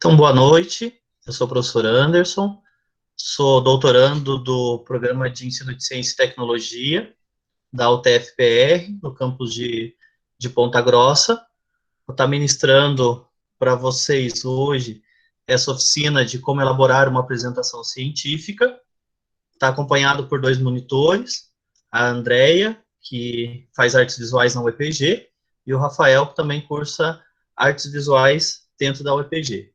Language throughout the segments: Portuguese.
Então, boa noite. Eu sou o professor Anderson, sou doutorando do Programa de Ensino de Ciência e Tecnologia da UTF-PR, no campus de Ponta Grossa. Vou estar ministrando para vocês hoje essa oficina de como elaborar uma apresentação científica. Está acompanhado por dois monitores, a Andrea, que faz artes visuais na UEPG, e o Rafael, que também cursa artes visuais dentro da UEPG.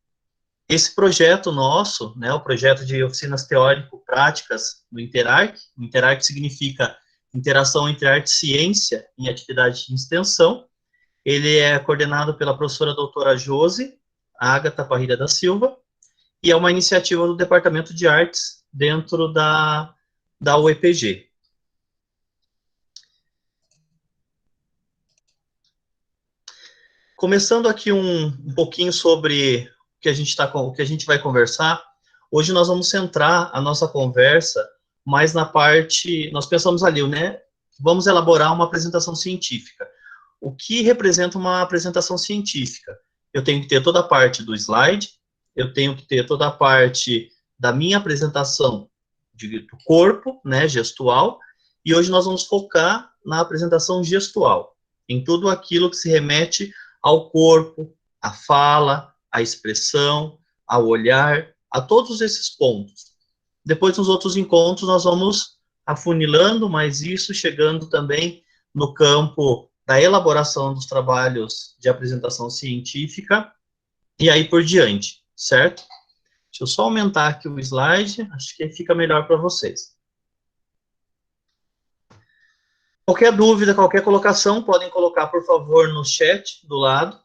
Esse projeto nosso, né, o projeto de oficinas teórico-práticas do Interarc, o Interarc significa interação entre arte e ciência em atividade de extensão. Ele é coordenado pela professora doutora Josi Ágata Parrilha da Silva, e é uma iniciativa do Departamento de Artes dentro da UEPG. Começando aqui um pouquinho sobre o que a gente vai conversar. Hoje nós vamos centrar a nossa conversa mais na parte, nós pensamos ali, né? Vamos elaborar uma apresentação científica. O que representa uma apresentação científica? Eu tenho que ter toda a parte do slide, eu tenho que ter toda a parte da minha apresentação do corpo, né, gestual, e hoje nós vamos focar na apresentação gestual, em tudo aquilo que se remete ao corpo, à fala, à expressão, ao olhar, a todos esses pontos. Depois, nos outros encontros, nós vamos afunilando, mas isso chegando também no campo da elaboração dos trabalhos de apresentação científica e aí por diante, certo? Deixa eu só aumentar aqui o slide, acho que fica melhor para vocês. Qualquer dúvida, qualquer colocação, podem colocar, por favor, no chat do lado,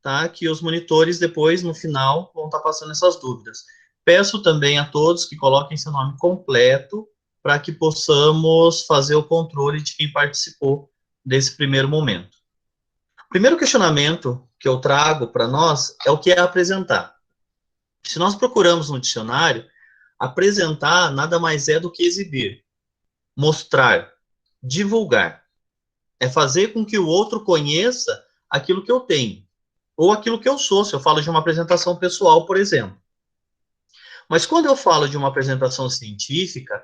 tá? Que os monitores depois, no final, vão estar passando essas dúvidas. Peço também a todos que coloquem seu nome completo para que possamos fazer o controle de quem participou desse primeiro momento. O primeiro questionamento que eu trago para nós é o que é apresentar. Se nós procuramos no dicionário, apresentar nada mais é do que exibir, mostrar, divulgar. É fazer com que o outro conheça aquilo que eu tenho, ou aquilo que eu sou, se eu falo de uma apresentação pessoal, por exemplo. Mas quando eu falo de uma apresentação científica,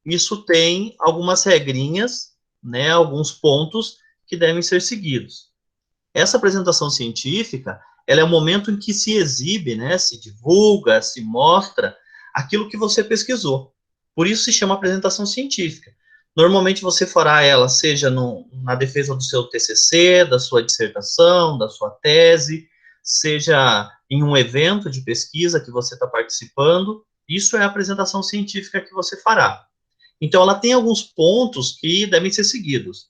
isso tem algumas regrinhas, né, alguns pontos que devem ser seguidos. Essa apresentação científica, ela é o momento em que se exibe, né, se divulga, se mostra aquilo que você pesquisou. Por isso se chama apresentação científica. Normalmente você fará ela, seja na defesa do seu TCC, da sua dissertação, da sua tese, seja em um evento de pesquisa que você está participando. Isso é a apresentação científica que você fará. Então, ela tem alguns pontos que devem ser seguidos.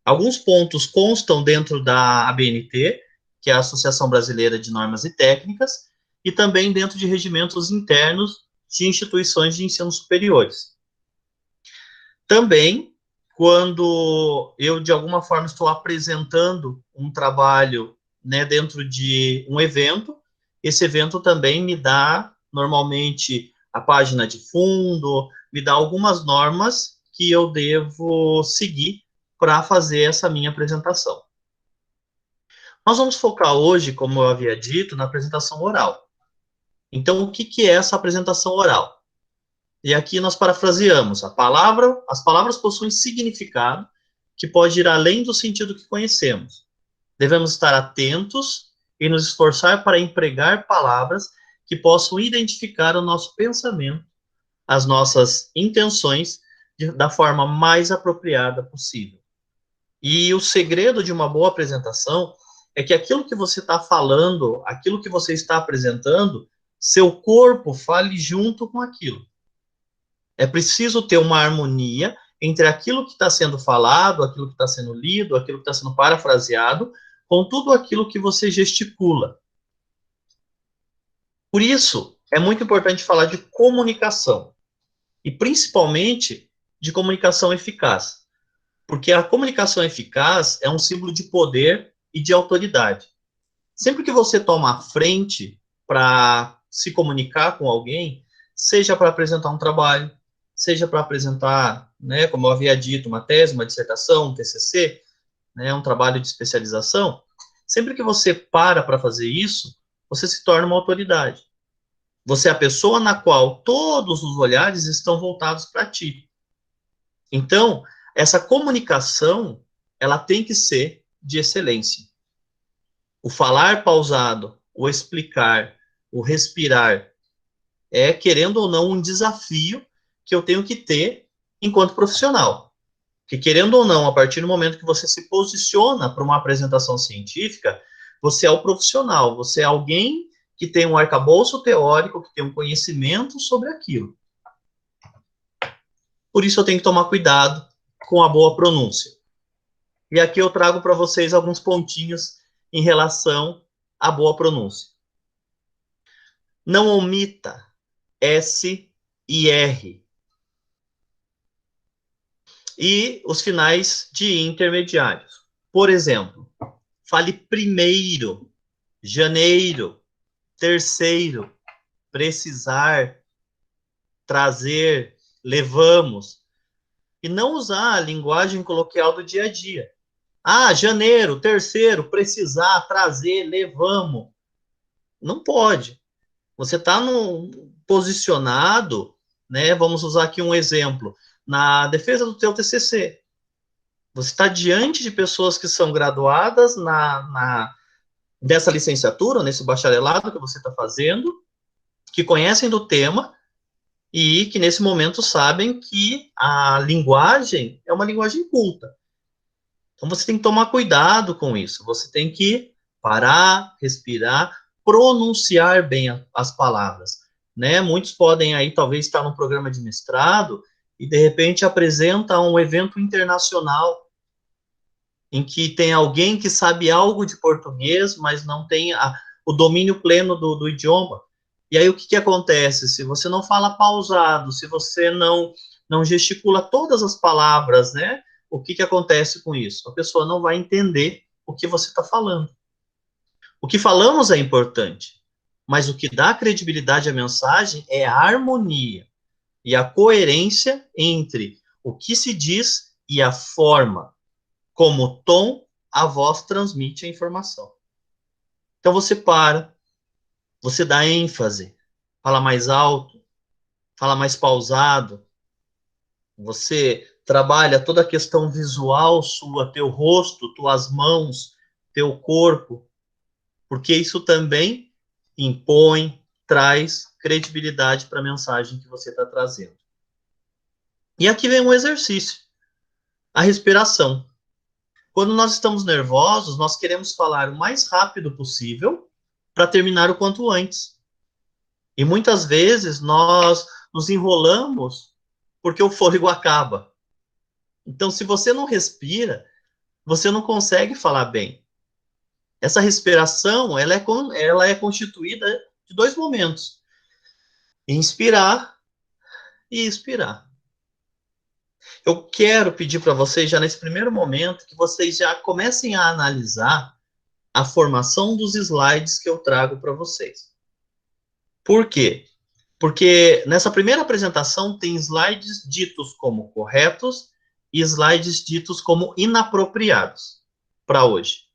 Alguns pontos constam dentro da ABNT, que é a Associação Brasileira de Normas e Técnicas, e também dentro de regimentos internos de instituições de ensino superiores. Também, quando eu, de alguma forma, estou apresentando um trabalho, né, dentro de um evento, esse evento também me dá, normalmente, a página de fundo, me dá algumas normas que eu devo seguir para fazer essa minha apresentação. Nós vamos focar hoje, como eu havia dito, na apresentação oral. Então, o que é essa apresentação oral? E aqui nós parafraseamos, as palavras possuem significado que pode ir além do sentido que conhecemos. Devemos estar atentos e nos esforçar para empregar palavras que possam identificar o nosso pensamento, as nossas intenções, da forma mais apropriada possível. E o segredo de uma boa apresentação é que aquilo que você está falando, aquilo que você está apresentando, seu corpo fale junto com aquilo. É preciso ter uma harmonia entre aquilo que está sendo falado, aquilo que está sendo lido, aquilo que está sendo parafraseado, com tudo aquilo que você gesticula. Por isso, é muito importante falar de comunicação, e principalmente de comunicação eficaz, porque a comunicação eficaz é um símbolo de poder e de autoridade. Sempre que você toma a frente para se comunicar com alguém, seja para apresentar um trabalho, seja para apresentar, né, como eu havia dito, uma tese, uma dissertação, um TCC, né, um trabalho de especialização, sempre que você para fazer isso, você se torna uma autoridade. Você é a pessoa na qual todos os olhares estão voltados para ti. Então, essa comunicação, ela tem que ser de excelência. O falar pausado, o explicar, o respirar, é, querendo ou não, um desafio que eu tenho que ter enquanto profissional. Que, querendo ou não, a partir do momento que você se posiciona para uma apresentação científica, você é o profissional, você é alguém que tem um arcabouço teórico, que tem um conhecimento sobre aquilo. Por isso eu tenho que tomar cuidado com a boa pronúncia. E aqui eu trago para vocês alguns pontinhos em relação à boa pronúncia. Não omita S e R. E os finais de intermediários. Por exemplo, fale primeiro, janeiro, terceiro, precisar, trazer, levamos. E não usar a linguagem coloquial do dia a dia. Ah, janeiro, terceiro, precisar, trazer, levamos. Não pode. Você está posicionado, né? Vamos usar aqui um exemplo. Na defesa do teu TCC. Você está diante de pessoas que são graduadas dessa licenciatura, nesse bacharelado que você está fazendo, que conhecem do tema e que nesse momento sabem que a linguagem é uma linguagem culta. Então você tem que tomar cuidado com isso. Você tem que parar, respirar, pronunciar bem as palavras, né? Muitos podem aí talvez estar num programa de mestrado e de repente apresenta um evento internacional em que tem alguém que sabe algo de português, mas não tem o domínio pleno do idioma. E aí o que acontece? Se você não fala pausado, se você não gesticula todas as palavras, né? O que acontece com isso? A pessoa não vai entender o que você está falando. O que falamos é importante, mas o que dá credibilidade à mensagem é a harmonia e a coerência entre o que se diz e a forma, como o tom, a voz transmite a informação. Então você para, você dá ênfase, fala mais alto, fala mais pausado, você trabalha toda a questão visual sua, teu rosto, tuas mãos, teu corpo, porque isso também impõe, traz credibilidade para a mensagem que você está trazendo. E aqui vem um exercício, a respiração. Quando nós estamos nervosos, nós queremos falar o mais rápido possível para terminar o quanto antes. E muitas vezes nós nos enrolamos porque o fôlego acaba. Então, se você não respira, você não consegue falar bem. Essa respiração, ela é constituída de dois momentos. Inspirar e expirar. Eu quero pedir para vocês, já nesse primeiro momento, que vocês já comecem a analisar a formação dos slides que eu trago para vocês. Por quê? Porque nessa primeira apresentação tem slides ditos como corretos e slides ditos como inapropriados para hoje.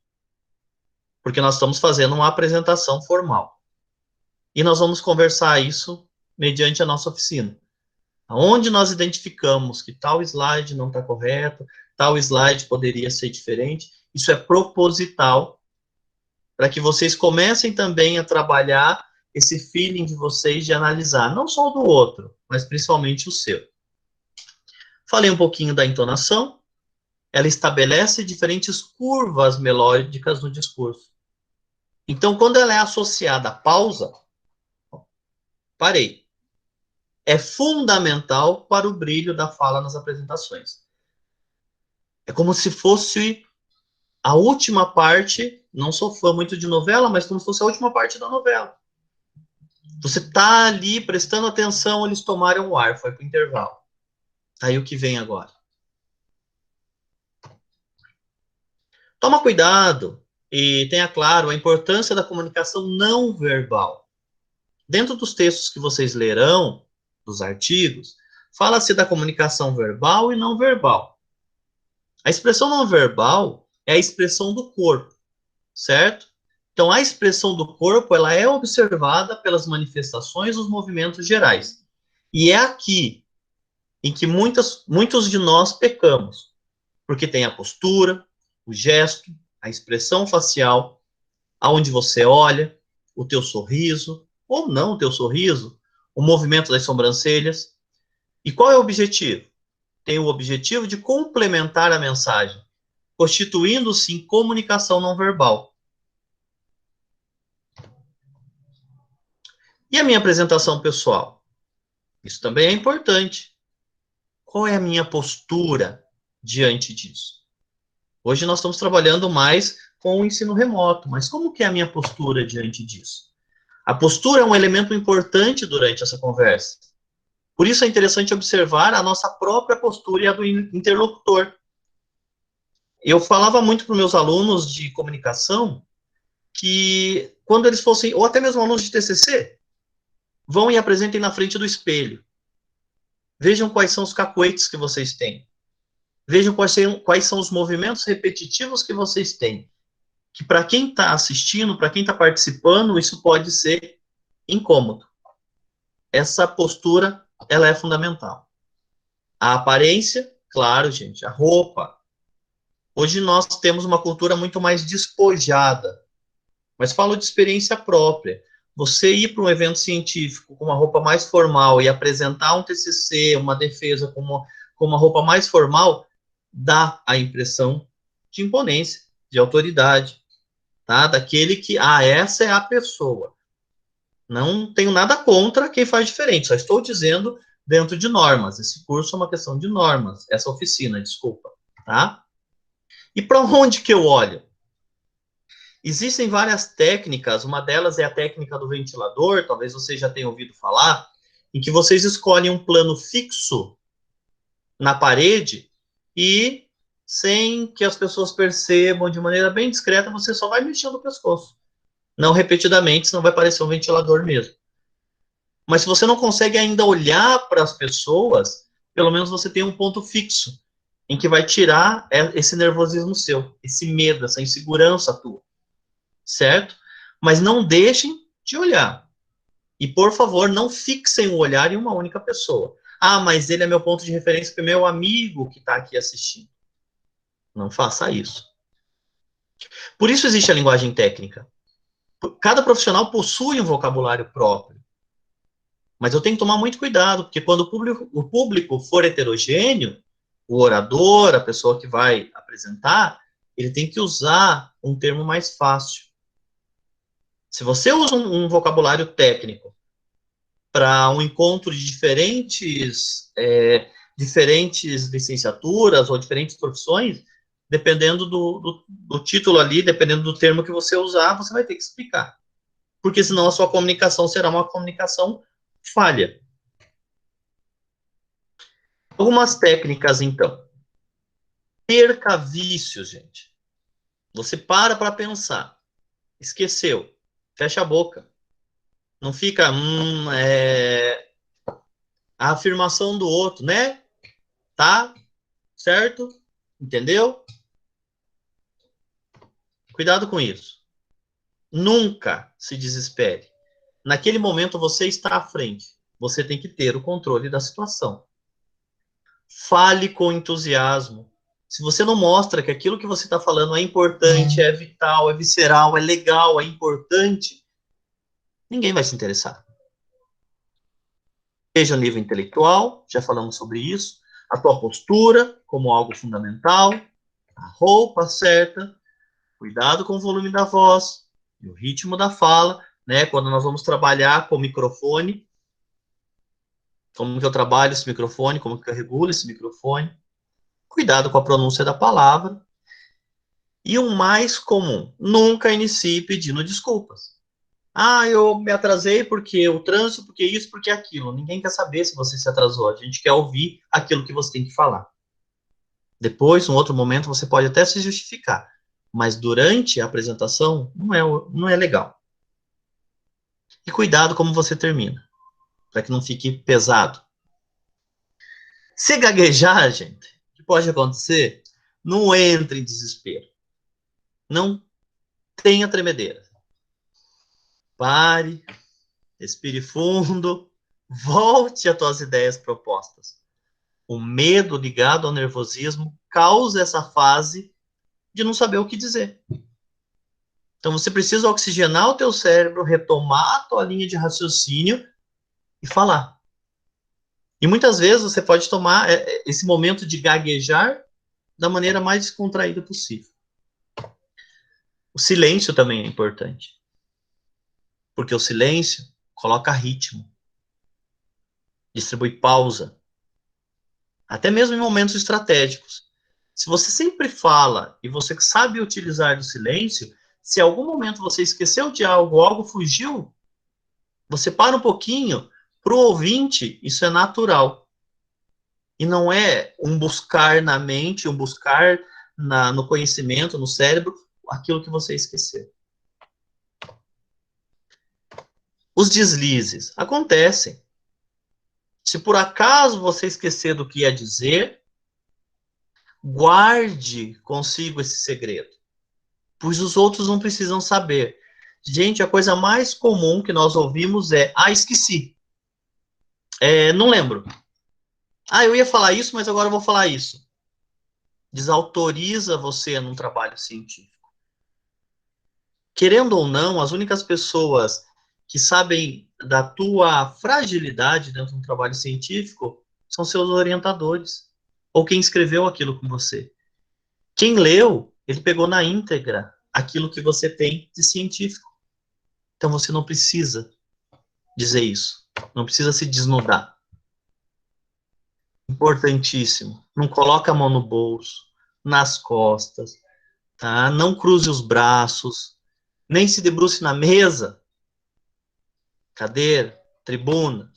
Porque nós estamos fazendo uma apresentação formal. E nós vamos conversar isso mediante a nossa oficina. Onde nós identificamos que tal slide não está correto, tal slide poderia ser diferente, isso é proposital para que vocês comecem também a trabalhar esse feeling de vocês de analisar, não só o do outro, mas principalmente o seu. Falei um pouquinho da entonação, ela estabelece diferentes curvas melódicas no discurso. Então, quando ela é associada à pausa, parei. É fundamental para o brilho da fala nas apresentações. É como se fosse a última parte, não sou fã muito de novela, mas como se fosse a última parte da novela. Você está ali prestando atenção, eles tomaram o ar, foi para o intervalo. Aí o que vem agora? Toma cuidado e tenha claro a importância da comunicação não verbal. Dentro dos textos que vocês lerão, dos artigos, fala-se da comunicação verbal e não verbal. A expressão não verbal é a expressão do corpo, certo? Então, a expressão do corpo, ela é observada pelas manifestações dos movimentos gerais. E é aqui em que muitos de nós pecamos, porque tem a postura, o gesto, a expressão facial, aonde você olha, o teu sorriso, ou não o teu sorriso, o movimento das sobrancelhas. E qual é o objetivo? Tem o objetivo de complementar a mensagem, constituindo-se em comunicação não verbal. E a minha apresentação pessoal? Isso também é importante. Qual é a minha postura diante disso? Hoje nós estamos trabalhando mais com o ensino remoto, mas como que é a minha postura diante disso? A postura é um elemento importante durante essa conversa. Por isso é interessante observar a nossa própria postura e a do interlocutor. Eu falava muito para os meus alunos de comunicação que quando eles fossem, ou até mesmo alunos de TCC, vão e apresentem na frente do espelho. Vejam quais são os cacoetes que vocês têm. Vejam quais são os movimentos repetitivos que vocês têm. Que para quem está assistindo, para quem está participando, isso pode ser incômodo. Essa postura, ela é fundamental. A aparência, claro, gente, a roupa. Hoje nós temos uma cultura muito mais despojada, mas falo de experiência própria. Você ir para um evento científico com uma roupa mais formal e apresentar um TCC, uma defesa com uma roupa mais formal, dá a impressão de imponência, de autoridade, tá? Daquele que, essa é a pessoa. Não tenho nada contra quem faz diferente, só estou dizendo dentro de normas. Esse curso é uma questão de normas, essa oficina, desculpa, tá? E para onde que eu olho? Existem várias técnicas, uma delas é a técnica do ventilador, talvez vocês já tenham ouvido falar, em que vocês escolhem um plano fixo na parede e, sem que as pessoas percebam, de maneira bem discreta, você só vai mexendo o pescoço. Não repetidamente, senão vai parecer um ventilador mesmo. Mas se você não consegue ainda olhar para as pessoas, pelo menos você tem um ponto fixo, em que vai tirar esse nervosismo seu, esse medo, essa insegurança tua. Certo? Mas não deixem de olhar. E, por favor, não fixem o olhar em uma única pessoa. Mas ele é meu ponto de referência para o meu amigo que está aqui assistindo. Não faça isso. Por isso existe a linguagem técnica. Cada profissional possui um vocabulário próprio. Mas eu tenho que tomar muito cuidado, porque quando o público for heterogêneo, o orador, a pessoa que vai apresentar, ele tem que usar um termo mais fácil. Se você usa um vocabulário técnico para um encontro de diferentes licenciaturas ou diferentes profissões, dependendo do título ali, dependendo do termo que você usar, você vai ter que explicar. Porque senão a sua comunicação será uma comunicação falha. Algumas técnicas, então. Perca vícios, gente. Você para pensar. Esqueceu. Fecha a boca. Não fica, a afirmação do outro, né? Tá? Certo? Entendeu? Cuidado com isso. Nunca se desespere. Naquele momento você está à frente. Você tem que ter o controle da situação. Fale com entusiasmo. Se você não mostra que aquilo que você está falando é importante, é vital, é visceral, é legal, é importante, ninguém vai se interessar. Seja a nível intelectual, já falamos sobre isso, a tua postura como algo fundamental, a roupa certa, cuidado com o volume da voz e o ritmo da fala, né? Quando nós vamos trabalhar com o microfone, como que eu trabalho esse microfone, como que eu regulo esse microfone, cuidado com a pronúncia da palavra. E o mais comum, nunca inicie pedindo desculpas. Eu me atrasei porque o trânsito, porque isso, porque aquilo. Ninguém quer saber se você se atrasou. A gente quer ouvir aquilo que você tem que falar. Depois, em outro momento, você pode até se justificar. Mas durante a apresentação, não é legal. E cuidado como você termina, para que não fique pesado. Se gaguejar, gente, o que pode acontecer? Não entre em desespero. Não tenha tremedeira. Pare, respire fundo, volte às tuas ideias propostas. O medo ligado ao nervosismo causa essa fase de não saber o que dizer. Então você precisa oxigenar o teu cérebro, retomar a tua linha de raciocínio e falar. E muitas vezes você pode tomar esse momento de gaguejar da maneira mais descontraída possível. O silêncio também é importante. Porque o silêncio coloca ritmo, distribui pausa, até mesmo em momentos estratégicos. Se você sempre fala e você sabe utilizar do silêncio, se em algum momento você esqueceu de algo, algo fugiu, você para um pouquinho, para o ouvinte, isso é natural. E não é um buscar na mente, um buscar no conhecimento, no cérebro, aquilo que você esqueceu. Os deslizes acontecem. Se por acaso você esquecer do que ia dizer, guarde consigo esse segredo, pois os outros não precisam saber. Gente, a coisa mais comum que nós ouvimos é: esqueci. Não lembro. Eu ia falar isso, mas agora eu vou falar isso. Desautoriza você num trabalho científico. Querendo ou não, as únicas pessoas que sabem da tua fragilidade dentro de um trabalho científico são seus orientadores, ou quem escreveu aquilo com você. Quem leu, ele pegou na íntegra aquilo que você tem de científico. Então você não precisa dizer isso. Não precisa se desnudar. Importantíssimo. Não coloque a mão no bolso, nas costas, tá? Não cruze os braços, nem se debruce na mesa, cadeira, tribuna.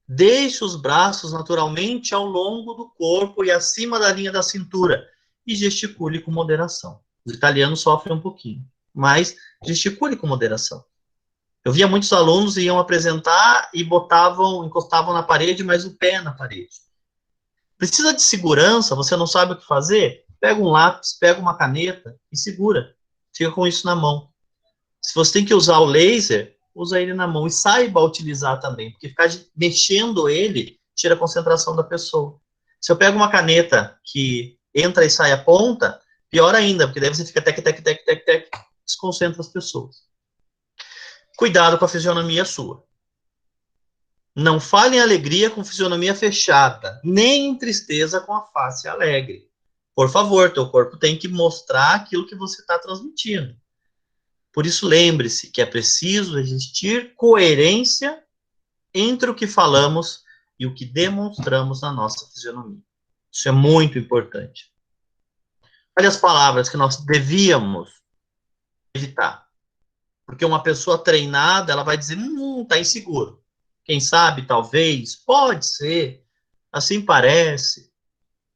Deixe os braços naturalmente ao longo do corpo e acima da linha da cintura e gesticule com moderação. Os italianos sofrem um pouquinho, mas gesticule com moderação. Eu via muitos alunos iam apresentar e encostavam na parede, mas o pé na parede. Precisa de segurança, você não sabe o que fazer? Pega um lápis, pega uma caneta e segura. Fica com isso na mão. Se você tem que usar o laser, usa ele na mão e saiba utilizar também, porque ficar mexendo ele tira a concentração da pessoa. Se eu pego uma caneta que entra e sai a ponta, pior ainda, porque daí você fica tec, desconcentra as pessoas. Cuidado com a fisionomia sua. Não fale em alegria com fisionomia fechada, nem em tristeza com a face alegre. Por favor, teu corpo tem que mostrar aquilo que você está transmitindo. Por isso, lembre-se que é preciso existir coerência entre o que falamos e o que demonstramos na nossa fisionomia. Isso é muito importante. Olha as palavras que nós devíamos evitar. Porque uma pessoa treinada, ela vai dizer, tá inseguro. Quem sabe, talvez, pode ser, assim parece.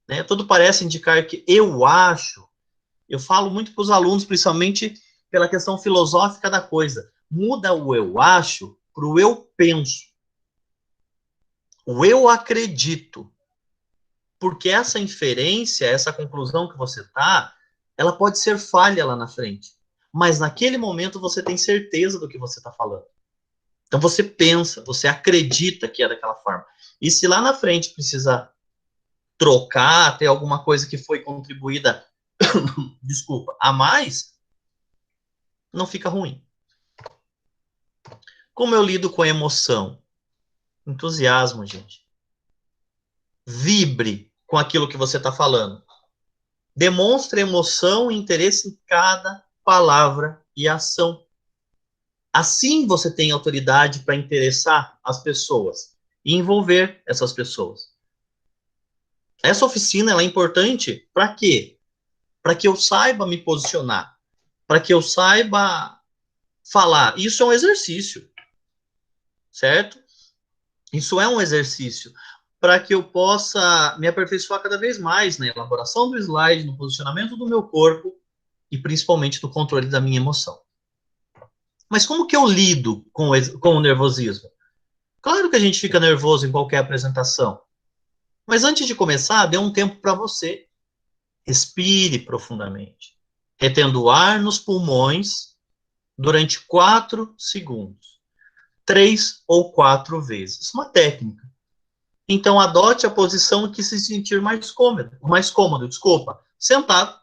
Né? Tudo parece indicar que eu acho. Eu falo muito para os alunos, principalmente pela questão filosófica da coisa. Muda o eu acho para o eu penso. O eu acredito. Porque essa inferência, essa conclusão que você está, ela pode ser falha lá na frente. Mas naquele momento você tem certeza do que você está falando. Então você pensa, você acredita que é daquela forma. E se lá na frente precisa trocar, ter alguma coisa que foi contribuída, desculpa, a mais, não fica ruim. Como eu lido com a emoção? Entusiasmo, gente. Vibre com aquilo que você está falando. Demonstre emoção e interesse em cada palavra e ação. Assim você tem autoridade para interessar as pessoas e envolver essas pessoas. Essa oficina ela é importante para quê? Para que eu saiba me posicionar, para que eu saiba falar. Isso é um exercício, certo? Isso é um exercício para que eu possa me aperfeiçoar cada vez mais na elaboração do slide, no posicionamento do meu corpo e principalmente no controle da minha emoção. Mas como que eu lido com o nervosismo? Claro que a gente fica nervoso em qualquer apresentação. Mas antes de começar, dê um tempo para você. Respire profundamente, retendo o ar nos pulmões durante 4 segundos. 3 ou 4 vezes. Isso é uma técnica. Então, adote a posição que se sentir mais cômodo, desculpa, sentado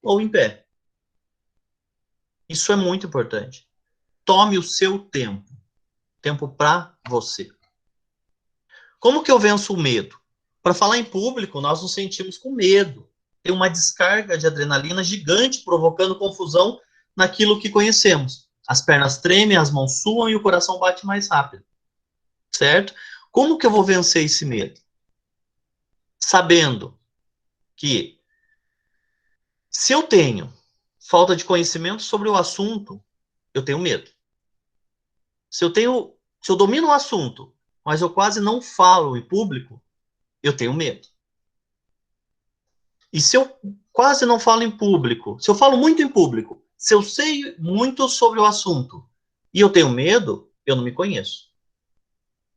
ou em pé. Isso é muito importante. Tome o seu tempo para você. Como que eu venço o medo? Para falar em público, nós nos sentimos com medo. Tem uma descarga de adrenalina gigante, provocando confusão naquilo que conhecemos. As pernas tremem, as mãos suam e o coração bate mais rápido. Certo? Como que eu vou vencer esse medo? Sabendo que se eu tenho falta de conhecimento sobre o assunto, eu tenho medo. Se eu domino o assunto, mas eu quase não falo em público, eu tenho medo. E se eu quase não falo em público, se eu falo muito em público, se eu sei muito sobre o assunto e eu tenho medo, eu não me conheço.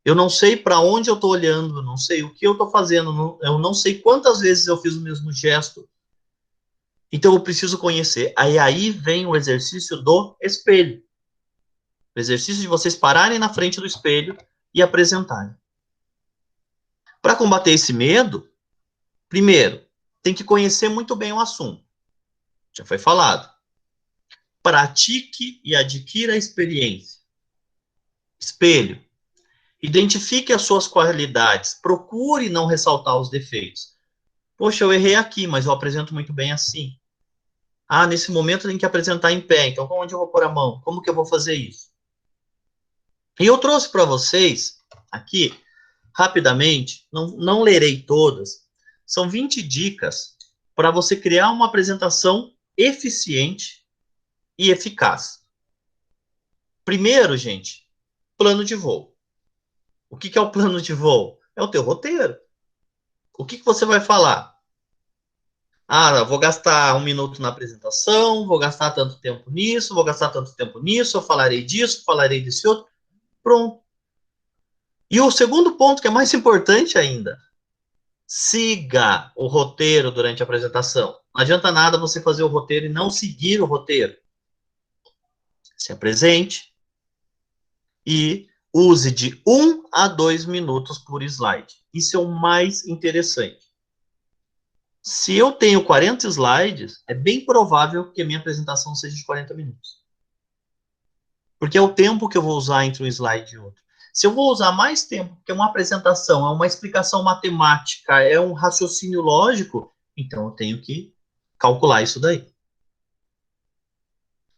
Eu não sei para onde eu estou olhando, eu não sei o que eu estou fazendo, eu não sei quantas vezes eu fiz o mesmo gesto. Então eu preciso conhecer. Aí vem o exercício do espelho. O exercício de vocês pararem na frente do espelho e apresentarem. Para combater esse medo, primeiro, tem que conhecer muito bem o assunto. Já foi falado. Pratique e adquira a experiência. Espelho. Identifique as suas qualidades. Procure não ressaltar os defeitos. Poxa, eu errei aqui, mas eu apresento muito bem assim. Ah, nesse momento tem que apresentar em pé. Então, onde eu vou pôr a mão? Como que eu vou fazer isso? E eu trouxe para vocês aqui, rapidamente, não lerei todas, são 20 dicas para você criar uma apresentação eficiente e eficaz. Primeiro, gente, plano de voo. O que é o plano de voo? É o teu roteiro. O que você vai falar? Ah, vou gastar 1 minuto na apresentação, vou gastar tanto tempo nisso, vou gastar tanto tempo nisso, eu falarei disso, falarei desse outro. Pronto. E o segundo ponto, que é mais importante ainda, siga o roteiro durante a apresentação. Não adianta nada você fazer o roteiro e não seguir o roteiro. Se apresente e use de 1 a 2 minutos por slide. Isso é o mais interessante. Se eu tenho 40 slides, é bem provável que a minha apresentação seja de 40 minutos. Porque é o tempo que eu vou usar entre um slide e outro. Se eu vou usar mais tempo, porque é uma apresentação, é uma explicação matemática, é um raciocínio lógico, então eu tenho que calcular isso daí.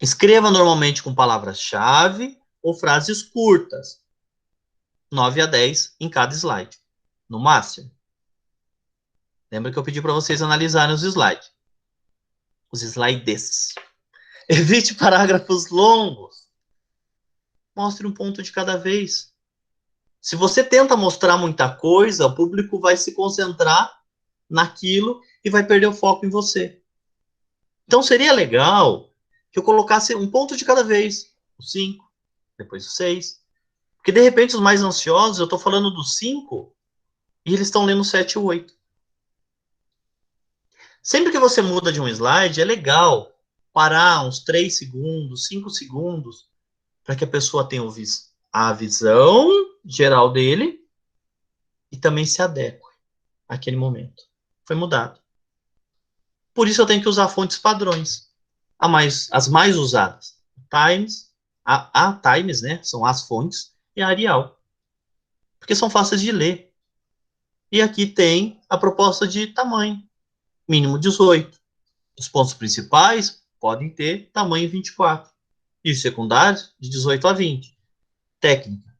Escreva normalmente com palavras-chave ou frases curtas. 9 a 10 em cada slide, no máximo. Lembra que eu pedi para vocês analisarem os slides. Os slides. Evite parágrafos longos. Mostre um ponto de cada vez. Se você tenta mostrar muita coisa, o público vai se concentrar naquilo e vai perder o foco em você. Então seria legal que eu colocasse um ponto de cada vez. O 5, depois o 6. Porque de repente os mais ansiosos, eu estou falando do 5 e eles estão lendo 7 e 8. Sempre que você muda de um slide, é legal parar uns 3 segundos, 5 segundos, para que a pessoa tenha a visão geral dele e também se adeque àquele momento. Foi mudado. Por isso eu tenho que usar fontes padrões. As mais usadas. Times, a Times, né? São as fontes, e a Arial. Porque são fáceis de ler. E aqui tem a proposta de tamanho. Mínimo 18. Os pontos principais podem ter tamanho 24. E os secundários, de 18 a 20. Técnica.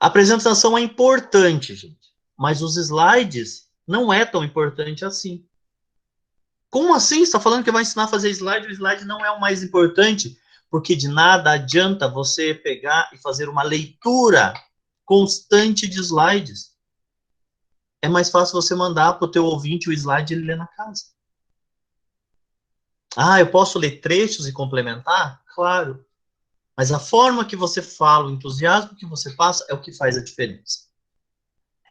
A apresentação é importante, gente. Mas os slides não é tão importante assim. Como assim? Você está falando que vai ensinar a fazer slide? O slide não é o mais importante, porque de nada adianta você pegar e fazer uma leitura constante de slides. É mais fácil você mandar para o teu ouvinte o slide e ele ler na casa. Ah, eu posso ler trechos e complementar? Claro. Mas a forma que você fala, o entusiasmo que você passa é o que faz a diferença.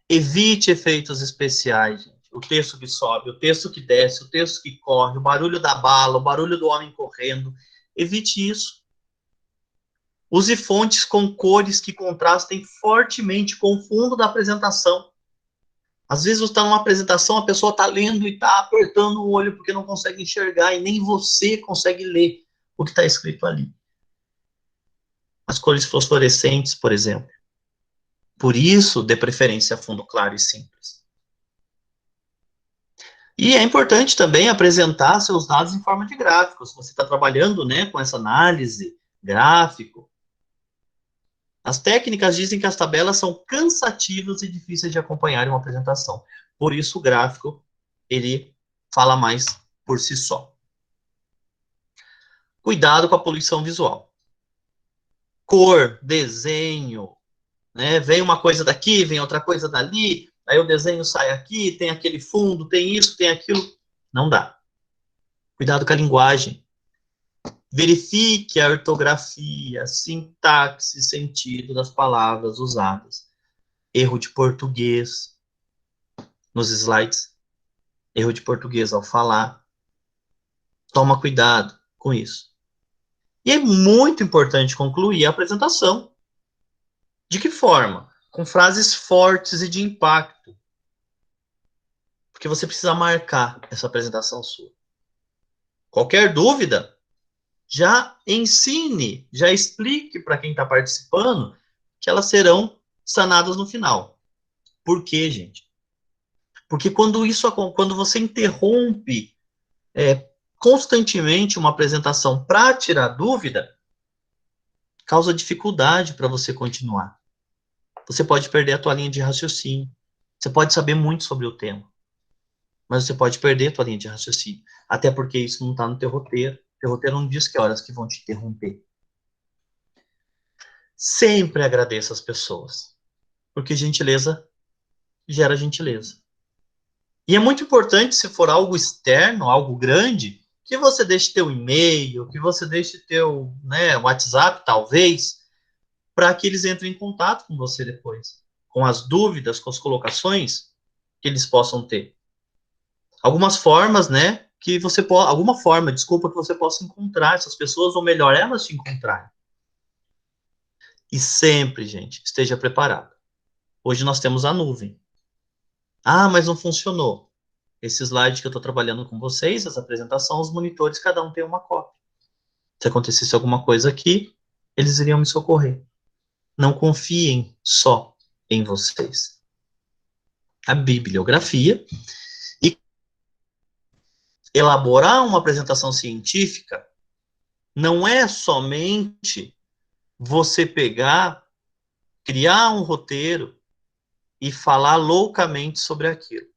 Evite efeitos especiais, gente. o texto que sobe, o texto que desce, o texto que corre, o barulho da bala, o barulho do homem correndo. Evite isso. Use fontes com cores que contrastem fortemente com o fundo da apresentação. Às vezes você está numa apresentação, a pessoa está lendo e está apertando o olho porque não consegue enxergar e nem você consegue ler o que está escrito ali. As cores fosforescentes, por exemplo. Por isso, dê preferência a fundo claro e simples. E é importante também apresentar seus dados em forma de gráficos. Você está trabalhando, né, com essa análise, gráfico. As técnicas dizem que as tabelas são cansativas e difíceis de acompanhar em uma apresentação. Por isso, o gráfico, ele fala mais por si só. Cuidado com a poluição visual. Cor, desenho, né? Vem uma coisa daqui, vem outra coisa dali, aí o desenho sai aqui, tem aquele fundo, tem isso, tem aquilo. Não dá. Cuidado com a linguagem. Verifique a ortografia, sintaxe, sentido das palavras usadas. Erro de português nos slides. Erro de português ao falar. Toma cuidado com isso. E é muito importante concluir a apresentação. De que forma? Com frases fortes e de impacto. Porque você precisa marcar essa apresentação sua. Qualquer dúvida, já ensine, já explique para quem está participando que elas serão sanadas no final. Por quê, gente? Porque quando você interrompe constantemente uma apresentação para tirar dúvida, causa dificuldade para você continuar. Você pode perder a tua linha de raciocínio. Você pode saber muito sobre o tema, mas você pode perder a tua linha de raciocínio. Até porque isso não está no teu roteiro. Teu roteiro não diz que horas que vão te interromper. Sempre agradeça as pessoas, porque gentileza gera gentileza. E é muito importante, se for algo externo, algo grande, que você deixe teu e-mail, que você deixe teu WhatsApp, talvez, para que eles entrem em contato com você depois, com as dúvidas, com as colocações que eles possam ter. Algumas formas, que você possa encontrar essas pessoas, ou melhor, elas te encontrarem. E sempre, gente, esteja preparado. Hoje nós temos a nuvem. Ah, mas não funcionou. Esse slide que eu estou trabalhando com vocês, essa apresentação, os monitores, cada um tem uma cópia. Se acontecesse alguma coisa aqui, eles iriam me socorrer. Não confiem só em vocês. A bibliografia e elaborar uma apresentação científica não é somente você pegar, criar um roteiro e falar loucamente sobre aquilo.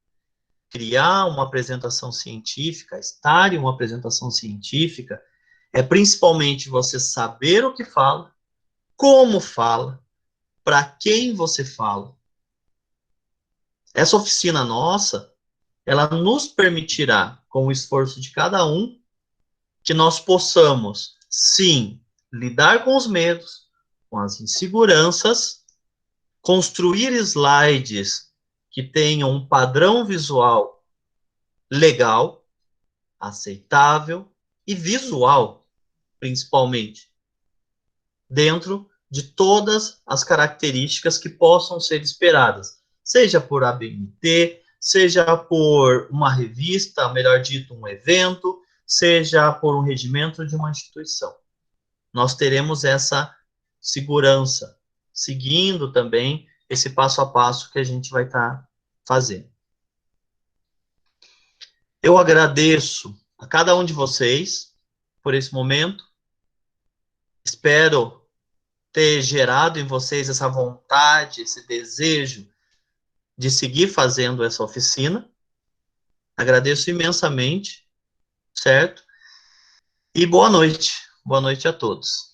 Criar uma apresentação científica, estar em uma apresentação científica, é principalmente você saber o que fala, como fala, para quem você fala. Essa oficina nossa, ela nos permitirá, com o esforço de cada um, que nós possamos, sim, lidar com os medos, com as inseguranças, construir slides que tenham um padrão visual legal, aceitável e visual, principalmente, dentro de todas as características que possam ser esperadas, seja por ABNT, seja por uma revista, melhor dito, um evento, seja por um regimento de uma instituição. Nós teremos essa segurança, seguindo também esse passo a passo que a gente vai estar fazendo. Eu agradeço a cada um de vocês por esse momento. Espero ter gerado em vocês essa vontade, esse desejo de seguir fazendo essa oficina. Agradeço imensamente, certo? E boa noite. Boa noite a todos.